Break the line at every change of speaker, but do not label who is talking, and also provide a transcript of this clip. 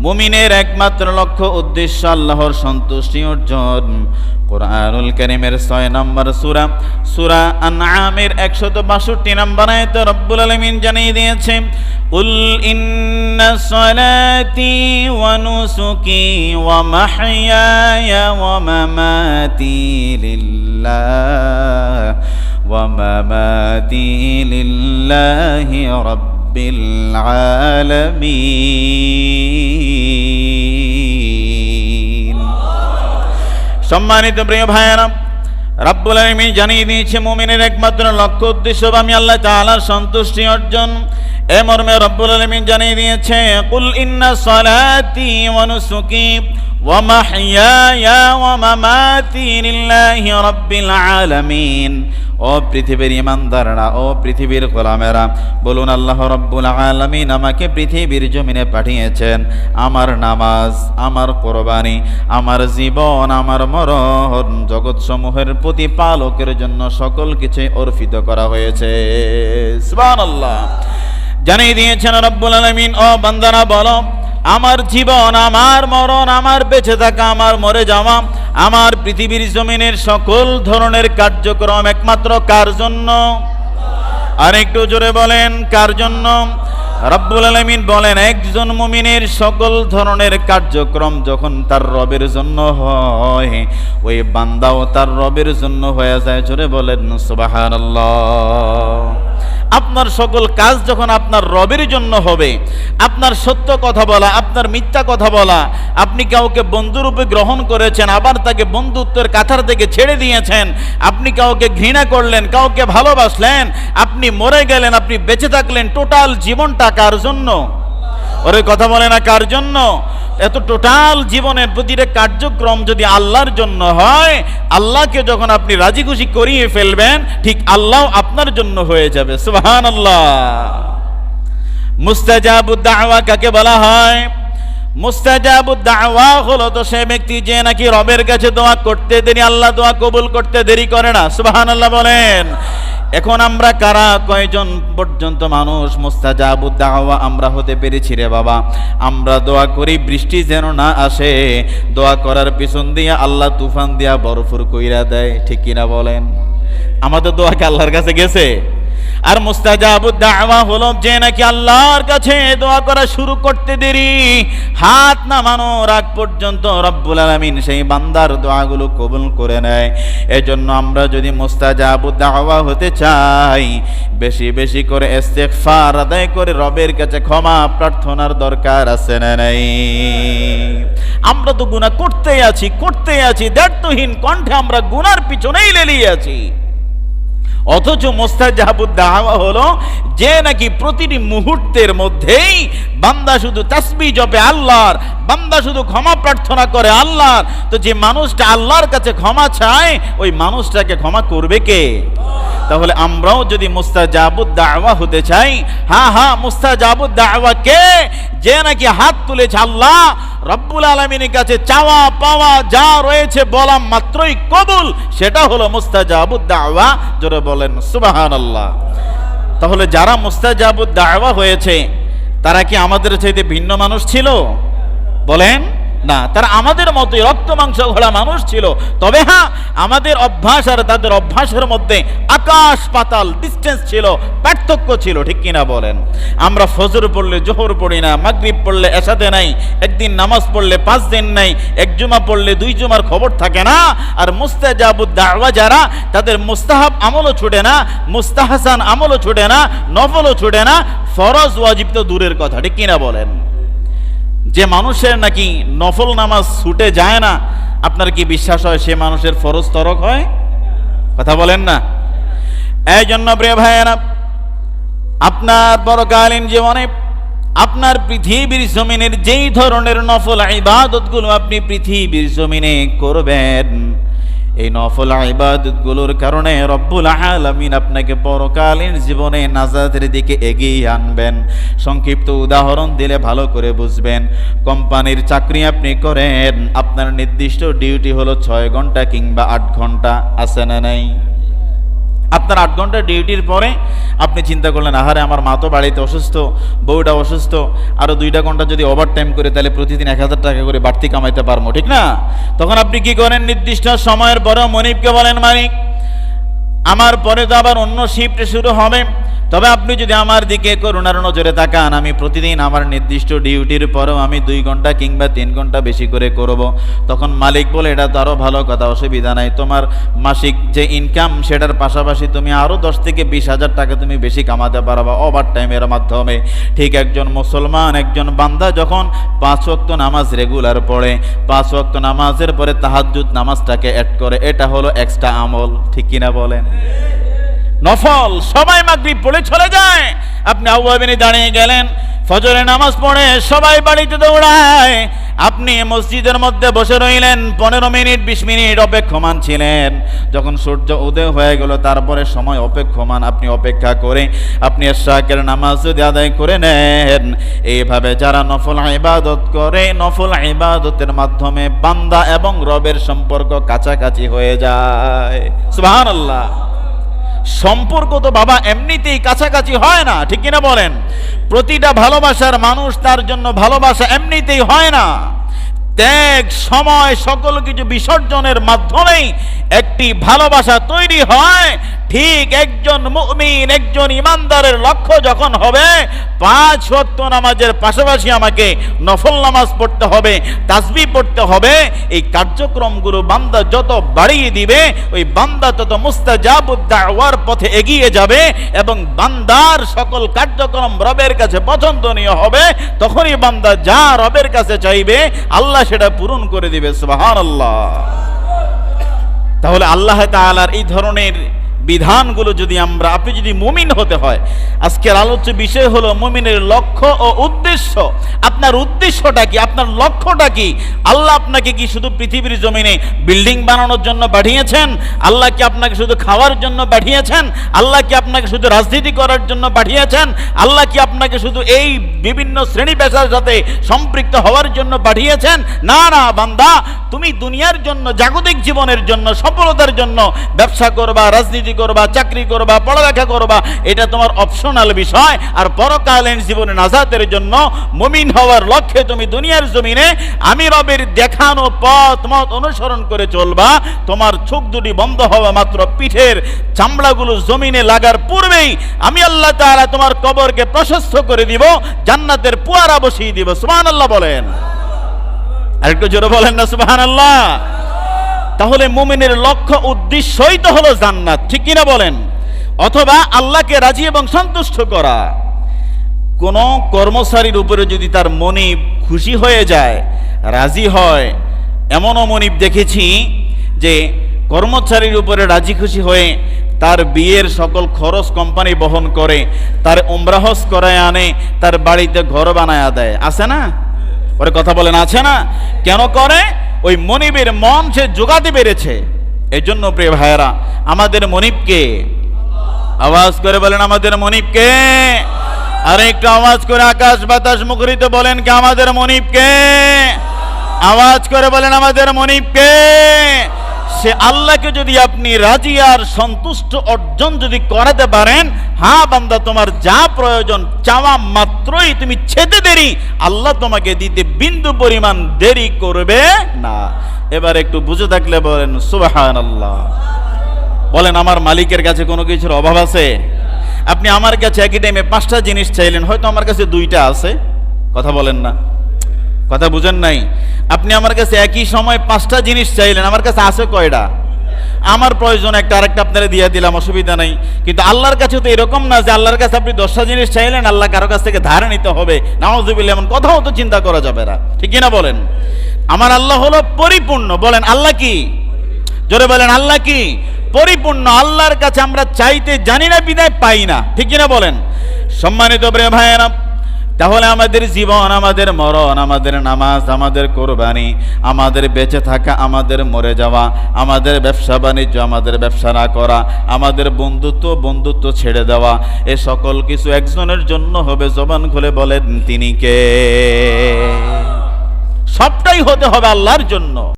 মুমিনের একমাত্র লক্ষ্য উদ্দেশ্য আল্লাহর সন্তুষ্টি অর্জন। কুরআনুল কারীমের 6 নম্বর সূরা সূরা আনআমের 162 নম্বর আয়াতে রব্বুল আলামিন জানিয়ে দিয়েছেন, কুল ইন্না সলাতি ওয়া নুসুকি ওয়া মাহইয়ায়া ওয়া মামাতি লিল্লাহি রাব্বিল আলামিন। সম্মানিত প্রিয় ভাইয়েরা, রব্বুল আলামিন জানিয়ে দিয়েছে মুমিনের একমাত্র লক্ষ্য উদ্দেশ্য আমি আল্লাহ তাআলার সন্তুষ্টি অর্জন। এ মর্মে রব্বুল আলামিন জানিয়ে দিয়েছে, কুল ইন্না সলাতি ওয়া নুসুকি ওয়া মাহইয়ায়া ওয়া মামাতি লিল্লাহি রাব্বিল আলামিন। ও পৃথিবীর ইমানদাররা, ও পৃথিবীর গোলামেরা, বলুন আল্লাহ রাব্বুল আলামিন আমাকে পৃথিবীর জমিনে পাঠিয়েছেন আমার নামাজ, আমার কোরবানি, আমার জীবন, আমার মরণ জগৎসমূহের প্রতিপালকের জন্য সকল কিছু অর্পিত করা হয়েছে। সুবহানাল্লাহ। জানিয়ে দিয়েছেন রব্বুল আলামিন, ও বান্দারা বলো, আমার জীবন, আমার মরণ, আমার বেঁচে থাকা, আমার মরে যাওয়া, আমার পৃথিবীর জমিনের সকল ধরনের কার্যক্রম একমাত্র কার জন্য? আর একটু জোরে বলেন, কার জন্য? রব্বুল আলামিন বলেন, একজন মুমিনের সকল ধরনের কার্যক্রম যখন তার রবের জন্য হয়, ওই বান্দাও তার রবের জন্য হয়ে যায়। জোরে বলেন সুবহানাল্লাহ। আপনার সকল কাজ যখন আপনার রবের জন্য হবে, আপনার সত্য কথা বলা, আপনার মিথ্যা কথা বলা, আপনি কাউকে বন্ধুরূপে গ্রহণ করেছেন আবার তাকে বন্ধুত্বের কাতার থেকে ছেড়ে দিয়েছেন, আপনি কাউকে ঘৃণা করলেন, কাউকে ভালোবাসলেন, আপনি মরে গেলেন, আপনি বেঁচে থাকলেন, টোটাল জীবনটা কার জন্য? ওরে কথা বলে না, কার জন্য? এত টোটাল জীবনের প্রতিটা কার্যক্রম যদি আল্লাহর জন্য হয়, আল্লাহকে যখন আপনি রাজি খুশি করিয়ে ফেলবেন, ঠিক আল্লাহ আপনার জন্য হয়ে যাবে। সুবহানাল্লাহ। মুস্তাজাবুদ দাওয়া কাকে বলা হয়? মুস্তাজাবুদ দাওয়া হলো তো সে ব্যক্তি যে নাকি রবের কাছে দোয়া করতে দেরি আল্লাহ দোয়া কবুল করতে দেরি করে না। সুবহানাল্লাহ বলেন। এখন আমরা কারা, কয়জন পর্যন্ত মানুষ মুস্তাজাবুদ দাওয়া আমরা হতে পেরেছি রে বাবা? আমরা দোয়া করি বৃষ্টি যেন না আসে, দোয়া করার পিছন দিয়ে আল্লাহ তুফান দিয়া বরফুর কইরা দেয়, ঠিক কিনা বলেন? আমাদের দোয়া কি আল্লাহর কাছে গেছে? আর মুস্তাজাবুদ দাওয়া হলো যে নাকি আল্লাহর কাছে দোয়া করা শুরু করতে দেরি, হাত নামানোর আগ পর্যন্ত রব্বুল আলামিন সেই বান্দার দোয়াগুলো কবুল করে নেয়। এজন্য আমরা যদি মুস্তাজাবুদ দাওয়া হতে চাই, বেশি বেশি করে ইস্তিগফার আদায় করে রবের কাছে ক্ষমা প্রার্থনার দরকার আছে না নাই? আমরা তো গুনাহ করতেই আছি, দ্ব্যর্থহীন কণ্ঠে আমরা গুনার পিছনেই লেলিয়ে আছি। অথচ মুস্তাজাবুদ দাওয়া হলো যে নাকি প্রতিটি মুহূর্তের মধ্যেই বান্দা শুধু তাসবিহ জপে আল্লাহর, বান্দা শুধু ক্ষমা প্রার্থনা করে আল্লাহর। তো যে মানুষটা আল্লাহর কাছে ক্ষমা চায়, ওই মানুষটাকে ক্ষমা করবে কে? তাহলে আমরাও যদি মুস্তাজাবুদ দাওয়া হতে চাই, হ্যাঁ মুস্তাজাবুদ দাওয়া কে? যে নাকি হাত তুলেছে আল্লাহ রব্বুল আলামিনের কাছে, চাওয়া পাওয়া যা রয়েছে বলা মাত্রই কবুল, সেটা হলো মুস্তাজাবুদ দাওয়া। জোরে বলেন সুবহানাল্লাহ। তাহলে যারা মুস্তাজাবুদ দাওয়া হয়েছে তারা কি আমাদের চাইতে ভিন্ন মানুষ ছিল? বলেন না, তারা আমাদের মতোই রক্ত মাংস ঘোলা মানুষ ছিল। তবে হ্যাঁ, আমাদের অভ্যাস আর তাদের অভ্যাসের মধ্যে আকাশ পাতাল ডিস্টেন্স ছিল, পার্থক্য ছিল, ঠিক কিনা বলেন? আমরা ফজর পড়লে জোহর পড়ি না, মাগরিব পড়লে এশাতে নাই, একদিন নামাজ পড়লে 5 দিন নাই, এক জুমা পড়লে 2 জুমার খবর থাকে না। আর মুস্তাজাবুদ দাওয়া যারা, তাদের মুস্তাহাব আমলও ছুটে না, মুস্তাহসান আমলও ছুটে না, নফলও ছুটে না, ফরজ ওয়াজিব তো দূরের কথা, ঠিক কিনা বলেন? যে মানুষের নাকি নফল নামাজ ছুটে যায় না, আপনার কি বিশ্বাস হয় সে মানুষের ফরজ তরক হয়? কথা বলেন না। এই জন্য প্রিয় ভাইয়েরা, আপনার পরকালীন জীবনে আপনার পৃথিবীর জমিনের যেই ধরনের নফল ইবাদতগুলো আপনি পৃথিবীর জমিনে করবেন, এই নফল ইবাদতগুলোর কারণে রব্বুল আলামিন আপনাকে পরকালীন জীবনে নাজাতের দিকে এগিয়ে আনবেন। সংক্ষিপ্ত উদাহরণ দিলে ভালো করে বুঝবেন। কোম্পানির চাকরি আপনি করেন, আপনার নির্দিষ্ট ডিউটি হলো 6 ঘন্টা কিংবা 8 ঘন্টা, আছে না নাই? আপনার 8 ঘন্টা ডিউটির পরে আপনি চিন্তা করলেন, আহারে আমার মা তো বাড়িতে অসুস্থ, বউটা অসুস্থ, আরো 2টা ঘন্টা যদি ওভার টাইম করে তাহলে প্রতিদিন 1000 টাকা করে বাড়তি কামাইতে পারবো, ঠিক না? তখন আপনি কি করেন, নির্দিষ্ট সময়ের পরেও মনিবকে বলেন, মালিক আমার পরে তো আবার অন্য শিফট শুরু হবে, তবে আপনি যদি আমার দিকে করুণার নজরে তাকান, আমি প্রতিদিন আমার নির্দিষ্ট ডিউটির পরেও আমি 2 ঘন্টা কিংবা 3 ঘন্টা বেশি করে করব। তখন মালিক বলে, এটা তো আরও ভালো কথা, অসুবিধা নাই, তোমার মাসিক যে ইনকাম সেটার পাশাপাশি তুমি আরও 10 থেকে 20,000 টাকা তুমি বেশি কামাতে পারবা ওভার টাইমের মাধ্যমে। ঠিক একজন মুসলমান, একজন বান্দা যখন 5 ওয়াক্ত নামাজ রেগুলার পড়ে, 5 ওয়াক্ত নামাজের পরে তাহাজ্জুদ নামাজটাকে অ্যাড করে, এটা হলো এক্সট্রা আমল, ঠিক কিনা বলেন? নফল সবাই মাগরিব পড়ে চলে যায়, আপনি আউয়াবিনে দাঁড়িয়ে গেলেন, ফজরের নামাজ পড়ে সবাই বাড়িতে দৌড়ায়, আপনি মসজিদের মধ্যে বসে রইলেন, 15 মিনিট 20 মিনিট অপেক্ষমান ছিলেন, যখন সূর্য উদয় হয়ে গেল তারপরে সময় অপেক্ষমান, আপনি অপেক্ষা করে আপনি ইশরাকের নামাজ যদি আদায় করে নেন। এইভাবে যারা নফল ইবাদত করে, নফল ইবাদতের মাধ্যমে বান্দা এবং রবের সম্পর্ক কাছাকাছি হয়ে যায়। সুবহানাল্লাহ। সম্পর্ক তো বাবা এমনিতেই কাছাকাছি হয় না, ঠিক কিনা বলেন? প্রতিটা ভালোবাসার মানুষ তার জন্য ভালোবাসা এমনিতেই হয় না, ত্যাগ, সময়, সকল কিছু বিসর্জনের মাধ্যমেই একটি ভালোবাসা তৈরি হয়। ঠিক একজন মুমিন, একজন ইমানদারের লক্ষ্য যখন হবে 5 ওয়াক্ত নামাজের পাশাপাশি আমাকে নফল নামাজ পড়তে হবে, তাসবিহ পড়তে হবে, এই কার্যক্রমগুলো বান্দা যত বাড়িয়ে দিবে ওই বান্দা তত মুস্তাজাবুদ দাওয়ার পথে এগিয়ে যাবে এবং বান্দার সকল কার্যক্রম রবের কাছে পছন্দনীয় হবে। তখনই বান্দা যা রবের কাছে চাইবে আল্লাহ সেটা পূরণ করে দিবে। সুবহানাল্লাহ। তাহলে আল্লাহ তাআলার এই ধরনের বিধানগুলো যদি আপনি যদি মুমিন হতে হয়, আজকের আলোচ্য বিষয় হলো মুমিনের লক্ষ্য ও উদ্দেশ্য। আপনার উদ্দেশ্যটা কি, আপনার লক্ষ্যটা কি? আল্লাহ আপনাকে কি শুধু পৃথিবীর জমিনে বিল্ডিং বানানোর জন্য পাঠিয়েছেন? আল্লাহ কি আপনাকে শুধু খাওয়ার জন্য পাঠিয়েছেন? আল্লাহ কি আপনাকে শুধু রাজনীতি করার জন্য পাঠিয়েছেন? আল্লাহ কি আপনাকে শুধু এই বিভিন্ন শ্রেণী পেশার সাথে সম্পৃক্ত হওয়ার জন্য পাঠিয়েছেন? না না বান্দা, তুমি দুনিয়ার জন্য, জাগতিক জীবনের জন্য, সফলতার জন্য ব্যবসা করবা, রাজনীতি করবা, চাকরি করবা, পড়ালেখা করবা, এটা তোমার অপশনাল বিষয়। আর পরকালীন জীবনে নাজাতের জন্য মুমিন হওয়ার লক্ষ্যে তুমি দুনিয়ার জমিনে আমি রবের দেখানো পথ মত অনুসরণ করে চলবা। তোমার চোখ দুটি বন্ধ হওয়া মাত্র, পিঠের চামড়াগুলো জমিনে লাগার পূর্বেই আমি আল্লাহ তাআলা তোমার কবরকে প্রশস্ত করে দিব, জান্নাতের পুয়ারা বসিয়ে দিব। সুবহানাল্লাহ বলেন। আরেকটু জোরে বলেন না সুবহানাল্লাহ। তাহলে মুমিনের লক্ষ্য উদ্দেশ্যই তো হলো জান্নাত, ঠিক কিনা বলেন? অথবা আল্লাহকে রাজি এবং সন্তুষ্ট করা। কোন কর্মচারীর উপরে যদি তার মনিব খুশি হয়ে যায়, রাজি হয়, এমনও মনিব দেখেছি যে কর্মচারীর উপরে রাজি খুশি হয়ে তার বিয়ের সকল খরচ কোম্পানি বহন করে, তার উমরা হজ করায় আনে, তার বাড়িতে ঘর বানায় দেয়। আছে না? ওরে কথা বলেন, আছে না? কেন করে? ওই মনিবের মন সে জোগাতে পেরেছে। এই জন্য প্রিয় ভাইয়েরা, আমাদের মনিবকে, আওয়াজ করে বলেন আমাদের মনিবকে, আর একটু আওয়াজ করে আকাশ বাতাস মুখরিত বলেন কে আমাদের মনিবকে, আওয়াজ করে বলেন আমাদের মনিবকে। সে আল্লাহকে যদি আপনি রাজি আর সন্তুষ্ট অর্জন যদি করাতে পারেন, হ্যাঁ বান্দা তোমার যা প্রয়োজন চাওয়া মাত্রই তুমি ছেদে দেরি, আল্লাহ তোমাকে দিতে বিন্দু পরিমাণ দেরি করবে না। এবার একটু বুঝে থাকলে বলেন সুবহানাল্লাহ। বলেন আমার মালিকের কাছে কোনো কিছুর অভাব আছে? আপনি আমার কাছে একই টাইমে 5টা জিনিস চাইলেন, হয়তো আমার কাছে 2টা আছে। কথা বলেন না, কথা বুঝেন নাই? আপনি আমার কাছে একই সময় 5টা জিনিস চাইলেন, আমার কাছে আছে কয়টা? আমার প্রয়োজন একটা, আরেকটা আপনারা দিয়ে দিলাম, অসুবিধা নাই। কিন্তু আল্লাহর কাছে তো এরকম না যে আল্লাহর কাছে আপনি 10টা জিনিস চাইলেন, আল্লাহ কারো কাছ থেকে ধার নিতে হবে। নাউযুবিল্লাহ, এমন কথাও তো চিন্তা করা যাবে না, ঠিক কিনা বলেন? আমার আল্লাহ হলো পরিপূর্ণ। বলেন আল্লাহ কি? জোরে বলেন আল্লাহ কি? পরিপূর্ণ। আল্লাহর কাছে আমরা চাইতে জানি না বিদায় পাই না, ঠিক কিনা বলেন? সম্মানিত প্রিয় ভাইয়েরা, তাহলে আমাদের জীবন, আমাদের মরণ, আমাদের নামাজ, আমাদের কোরবানি, আমাদের বেঁচে থাকা, আমাদের মরে যাওয়া, আমাদের ব্যবসা বাণিজ্য, আমাদের ব্যবসা না করা, আমাদের বন্ধুত্ব ছেড়ে দেওয়া, এ সকল কিছু একজনের জন্য হবে। জবান খুলে বলেন তিনি কে? সবটাই হতে হবে আল্লাহর জন্য।